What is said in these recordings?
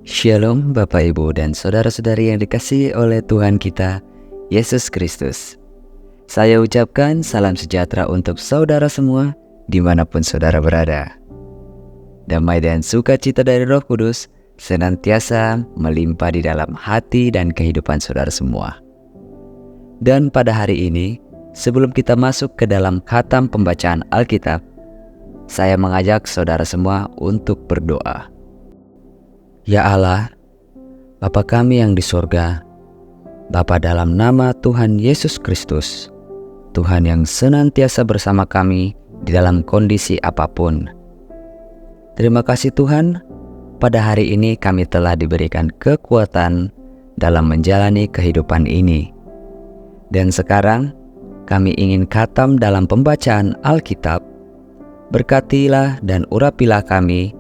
Shalom Bapak Ibu dan Saudara-saudari yang dikasihi oleh Tuhan kita, Yesus Kristus. Saya ucapkan salam sejahtera untuk saudara semua dimanapun saudara berada. Damai dan sukacita dari Roh Kudus senantiasa melimpah di dalam hati dan kehidupan saudara semua. Dan pada hari ini, sebelum kita masuk ke dalam khatam pembacaan Alkitab, saya mengajak saudara semua untuk berdoa. Ya Allah, Bapa kami yang di sorga, Bapa dalam nama Tuhan Yesus Kristus, Tuhan yang senantiasa bersama kami di dalam kondisi apapun. Terima kasih Tuhan, pada hari ini kami telah diberikan kekuatan dalam menjalani kehidupan ini. Dan sekarang kami ingin khatam dalam pembacaan Alkitab. Berkatilah dan urapilah kami,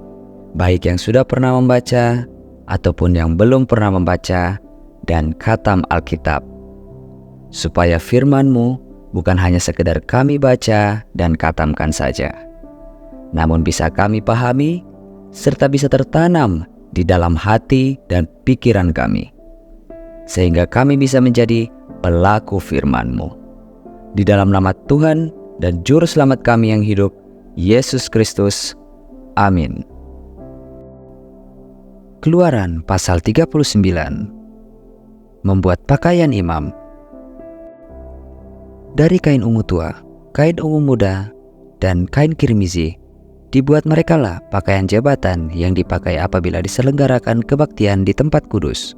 baik yang sudah pernah membaca ataupun yang belum pernah membaca dan khatam Alkitab, supaya firman-Mu bukan hanya sekedar kami baca dan khatamkan saja, namun bisa kami pahami serta bisa tertanam di dalam hati dan pikiran kami, sehingga kami bisa menjadi pelaku firman-Mu. Di dalam nama Tuhan dan Juru Selamat kami yang hidup, Yesus Kristus. Amin. Keluaran pasal 39. Membuat pakaian imam. Dari kain ungu tua, kain ungu muda, dan kain kirmizi, dibuat merekalah pakaian jabatan yang dipakai apabila diselenggarakan kebaktian di tempat kudus.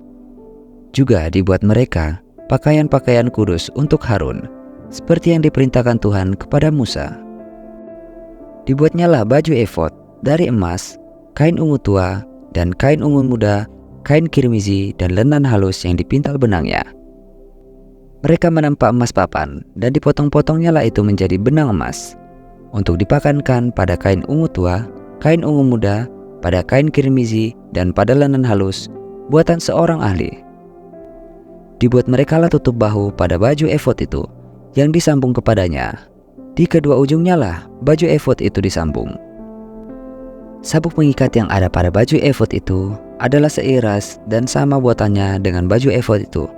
Juga dibuat mereka pakaian-pakaian kudus untuk Harun, seperti yang diperintahkan Tuhan kepada Musa. Dibuatnyalah baju efod dari emas, kain ungu tua, dan kain ungu muda, kain kirmizi, dan lenan halus yang dipintal benangnya. Mereka menempa emas papan, dan dipotong-potongnya itu menjadi benang emas, untuk dipakankan pada kain ungu tua, kain ungu muda, pada kain kirmizi, dan pada lenan halus, buatan seorang ahli. Dibuat merekalah tutup bahu pada baju efod itu, yang disambung kepadanya. Di kedua ujungnya lah baju efod itu disambung. Sabuk pengikat yang ada pada baju efod itu adalah seiras dan sama buatannya dengan baju efod itu,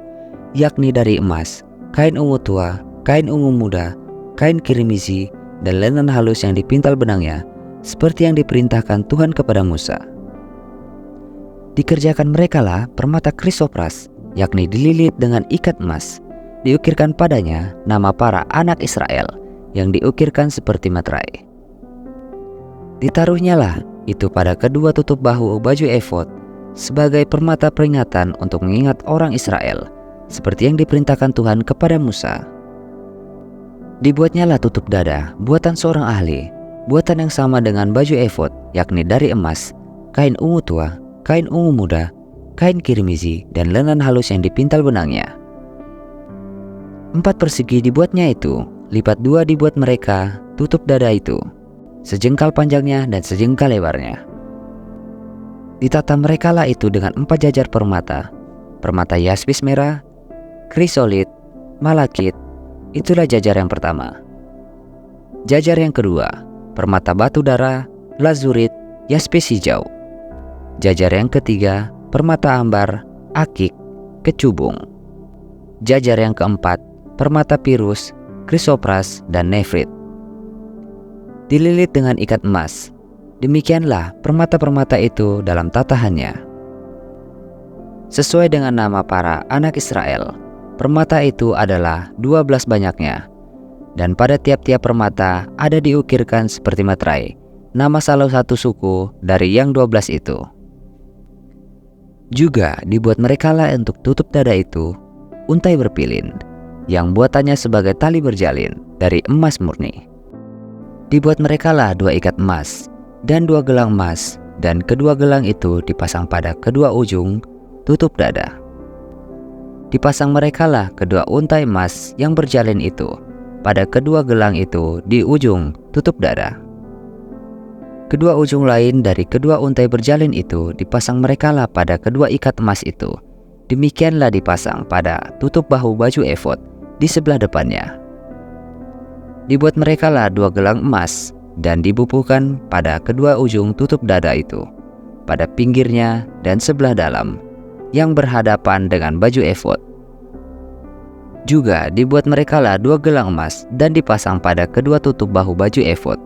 yakni dari emas, kain ungu tua, kain ungu muda, kain kirmizi, dan lenan halus yang dipintal benangnya, seperti yang diperintahkan Tuhan kepada Musa. Dikerjakan merekalah permata krisopras, yakni dililit dengan ikat emas, diukirkan padanya nama para anak Israel, yang diukirkan seperti materai. Ditaruhnyalah itu pada kedua tutup bahu baju efod sebagai permata peringatan untuk mengingat orang Israel, seperti yang diperintahkan Tuhan kepada Musa. Dibuatnyalah tutup dada buatan seorang ahli, buatan yang sama dengan baju efod, yakni dari emas, kain ungu tua, kain ungu muda, kain kirmizi, dan lenan halus yang dipintal benangnya. 4 persegi dibuatnya itu, lipat 2 dibuat mereka tutup dada itu, sejengkal panjangnya dan sejengkal lebarnya. Ditata merekalah itu dengan 4 jajar permata, permata yaspis merah, krisolit, malakit. Itulah jajar yang pertama. Jajar yang kedua, permata batu bara, lazurit, yaspis hijau. Jajar yang ketiga, permata ambar, akik, kecubung. Jajar yang keempat, permata pirus, krisopras, dan nefrit. Dililit dengan ikat emas. Demikianlah permata-permata itu dalam tatahannya. Sesuai dengan nama para anak Israel, permata itu adalah 12 banyaknya, dan pada tiap-tiap permata ada diukirkan seperti materai, nama salah satu suku dari yang 12 itu. Juga dibuat merekalah untuk tutup dada itu untai berpilin, yang buatannya sebagai tali berjalin dari emas murni. Dibuat merekalah 2 ikat emas dan 2 gelang emas, dan kedua gelang itu dipasang pada kedua ujung tutup dada. Dipasang merekalah kedua untai emas yang berjalin itu pada kedua gelang itu di ujung tutup dada. Kedua ujung lain dari kedua untai berjalin itu dipasang merekalah pada kedua ikat emas itu. Demikianlah dipasang pada tutup bahu baju efod di sebelah depannya. Dibuat merekalah 2 gelang emas dan dibubuhkan pada kedua ujung tutup dada itu, pada pinggirnya dan sebelah dalam, yang berhadapan dengan baju efod. Juga dibuat merekalah 2 gelang emas dan dipasang pada kedua tutup bahu baju efod,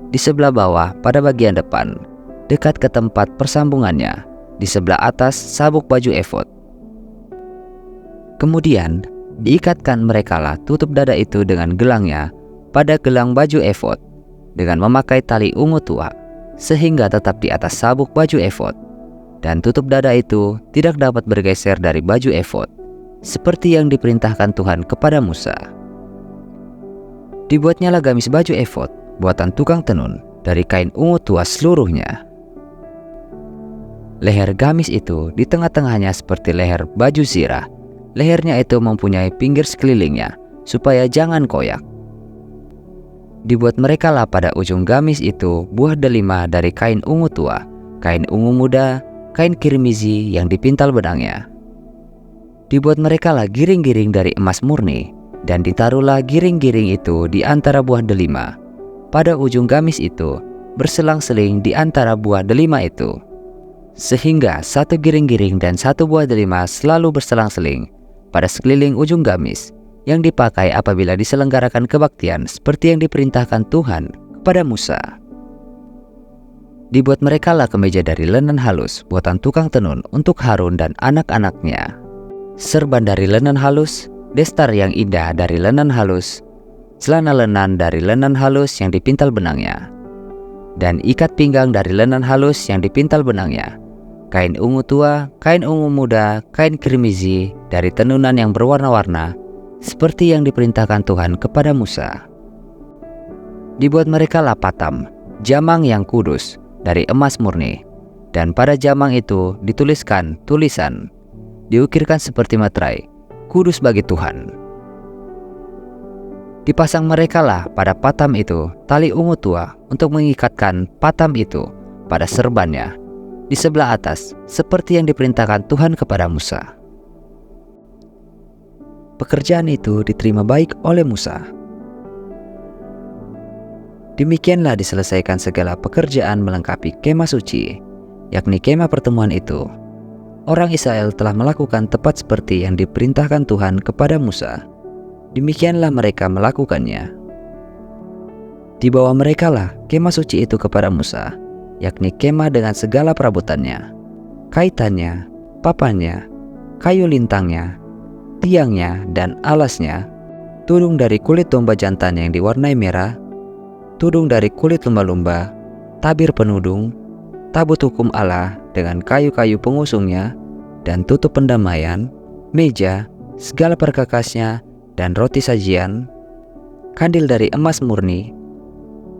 di sebelah bawah pada bagian depan, dekat ke tempat persambungannya, di sebelah atas sabuk baju efod. Kemudian diikatkan merekalah tutup dada itu dengan gelangnya pada gelang baju efod, dengan memakai tali ungu tua, sehingga tetap di atas sabuk baju efod, dan tutup dada itu tidak dapat bergeser dari baju efod, seperti yang diperintahkan Tuhan kepada Musa. Dibuatnyalah gamis baju efod buatan tukang tenun dari kain ungu tua seluruhnya. Leher gamis itu di tengah-tengahnya seperti leher baju zirah. Lehernya itu mempunyai pinggir sekelilingnya, supaya jangan koyak. Dibuat merekalah pada ujung gamis itu buah delima dari kain ungu tua, kain ungu muda, kain kirmizi yang dipintal benangnya. Dibuat merekalah giring-giring dari emas murni, dan ditaruhlah giring-giring itu di antara buah delima. Pada ujung gamis itu berselang-seling di antara buah delima itu, sehingga satu giring-giring dan satu buah delima selalu berselang-seling pada sekeliling ujung gamis, yang dipakai apabila diselenggarakan kebaktian seperti yang diperintahkan Tuhan kepada Musa. Dibuat merekalah kemeja dari lenan halus buatan tukang tenun untuk Harun dan anak-anaknya, serban dari lenan halus, destar yang indah dari lenan halus, celana lenan dari lenan halus yang dipintal benangnya, dan ikat pinggang dari lenan halus yang dipintal benangnya, kain ungu tua, kain ungu muda, kain kirmizi dari tenunan yang berwarna-warna, seperti yang diperintahkan Tuhan kepada Musa. Dibuat merekalah patam, jamang yang kudus, dari emas murni, dan pada jamang itu dituliskan tulisan, diukirkan seperti materai, kudus bagi Tuhan. Dipasang merekalah pada patam itu tali ungu tua untuk mengikatkan patam itu pada serbannya di sebelah atas, seperti yang diperintahkan Tuhan kepada Musa. Pekerjaan itu diterima baik oleh Musa. Demikianlah diselesaikan segala pekerjaan melengkapi kemah suci, yakni kemah pertemuan itu. Orang Israel telah melakukan tepat seperti yang diperintahkan Tuhan kepada Musa. Demikianlah mereka melakukannya. Dibawa merekalah kemah suci itu kepada Musa, yakni kemah dengan segala perabotannya, kaitannya, papannya, kayu lintangnya, tiangnya dan alasnya, tudung dari kulit domba jantan yang diwarnai merah, tudung dari kulit lumba-lumba, tabir penudung, tabut hukum Allah dengan kayu-kayu pengusungnya, dan tutup pendamaian, meja, segala perkakasnya, dan roti sajian, kandil dari emas murni,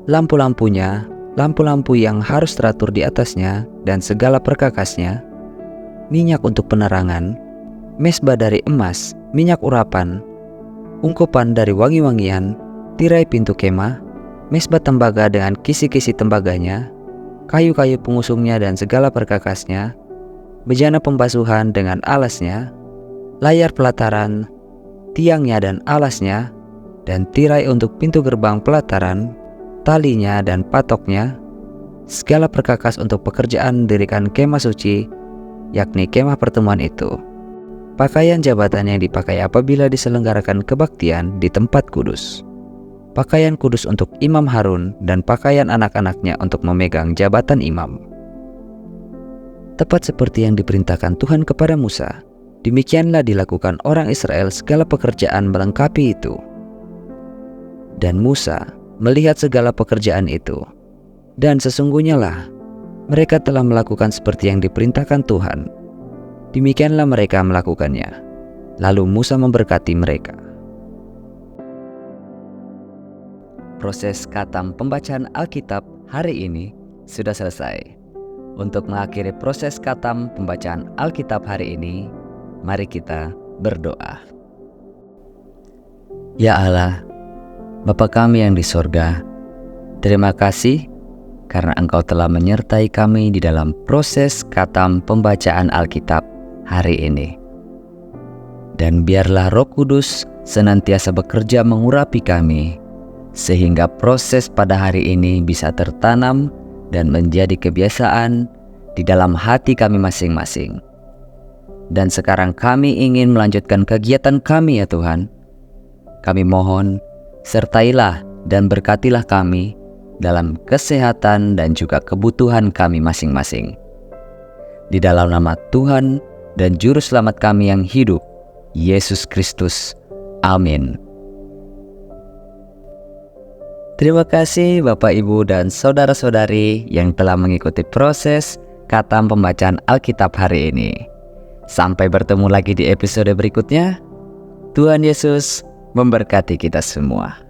lampu-lampunya, lampu-lampu yang harus teratur di atasnya, dan segala perkakasnya, minyak untuk penerangan, mesbah dari emas, minyak urapan, ungkupan dari wangi-wangian, tirai pintu kemah, mesbah tembaga dengan kisi-kisi tembaganya, kayu-kayu pengusungnya dan segala perkakasnya, bejana pembasuhan dengan alasnya, layar pelataran, tiangnya dan alasnya, dan tirai untuk pintu gerbang pelataran, talinya dan patoknya, segala perkakas untuk pekerjaan mendirikan kemah suci, yakni kemah pertemuan itu, pakaian jabatan yang dipakai apabila diselenggarakan kebaktian di tempat kudus, pakaian kudus untuk imam Harun dan pakaian anak-anaknya untuk memegang jabatan imam. Tepat seperti yang diperintahkan Tuhan kepada Musa, demikianlah dilakukan orang Israel segala pekerjaan melengkapi itu. Dan Musa melihat segala pekerjaan itu, dan sesungguhnya lah mereka telah melakukan seperti yang diperintahkan Tuhan. Demikianlah mereka melakukannya. Lalu Musa memberkati mereka. Proses khatam pembacaan Alkitab hari ini sudah selesai. Untuk mengakhiri proses khatam pembacaan Alkitab hari ini, mari kita berdoa. Ya Allah, Bapa kami yang di sorga, terima kasih karena Engkau telah menyertai kami di dalam proses khatam pembacaan Alkitab hari ini. Dan biarlah Roh Kudus senantiasa bekerja mengurapi kami, sehingga proses pada hari ini bisa tertanam dan menjadi kebiasaan, di dalam hati kami masing-masing. Dan sekarang kami ingin melanjutkan kegiatan kami ya Tuhan. Kami mohon, sertailah dan berkatilah kami dalam kesehatan dan juga kebutuhan kami masing-masing. Di dalam nama Tuhan dan Juru Selamat kami yang hidup, Yesus Kristus. Amin. Terima kasih Bapak, Ibu, dan saudara-saudari yang telah mengikuti proses khatam pembacaan Alkitab hari ini. Sampai bertemu lagi di episode berikutnya. Tuhan Yesus memberkati kita semua.